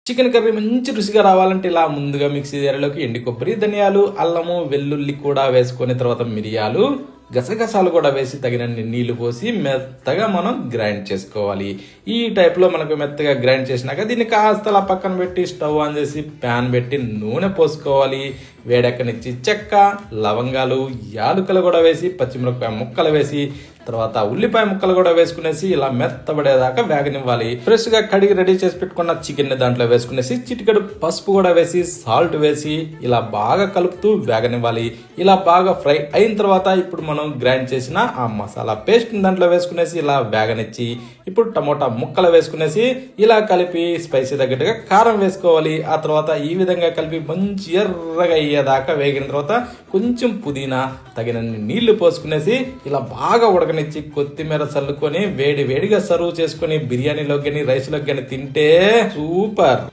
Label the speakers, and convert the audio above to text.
Speaker 1: Chicken curry మంచి రుచిగా రావాలంటే ఇలా ముందుగా మిక్సీ జార్లోకి ఎండు కొబ్బరి, ధనియాలు, అల్లము, వెల్లుల్లి కూడా వేసుకొని తర్వాత మిరియాలు, గసగసాలు కూడా వేసి తగినన్ని నీళ్లు పోసి మెత్తగా మనం గ్రైండ్ చేసుకోవాలి. ఈ టైప్లో మనకు మెత్తగా గ్రైండ్ చేసినాక దీన్ని కాస్త అలా పక్కన పెట్టి స్టవ్ ఆన్ చేసి ప్యాన్ పెట్టి నూనె పోసుకోవాలి. వేడెక్కనిచ్చి చెక్క, లవంగాలు, యాలుకలు కూడా వేసి పచ్చిమిరపకాయ ముక్కలు వేసి తర్వాత ఉల్లిపాయ ముక్కలు కూడా వేసుకునేసి ఇలా మెత్తబడేదాకా వేగనివ్వాలి. ఫ్రెష్ గా కడిగి రెడీ చేసి పెట్టుకున్న చికెన్ ని దాంట్లో వేసుకునేసి చిటికెడు పసుపు కూడా వేసి సాల్ట్ వేసి ఇలా బాగా కలుపుతూ వేగనివ్వాలి. ఇలా బాగా ఫ్రై అయిన తర్వాత ఇప్పుడు మనం గ్రైండ్ చేసిన ఆ మసాలా పేస్ట్ దాంట్లో వేసుకునేసి ఇలా వేగనిచ్చి ఇప్పుడు టమోటా ముక్కలు వేసుకునేసి ఇలా కలిపి స్పైసీ తగ్గట్టుగా కారం వేసుకోవాలి. ఆ తర్వాత ఈ విధంగా కలిపి మంచి ఎర్రగా అయ్యేదాకా వేగిన తర్వాత కొంచెం పుదీనా, తగినన్ని నీళ్లు పోసుకునేసి ఇలా బాగా ఉడకనిచ్చి కొత్తిమీర చల్లుకొని వేడిగా సర్వ్ చేసుకొని బిర్యానీలోకి కానీ రైస్లోకి కానీ తింటే సూపర్.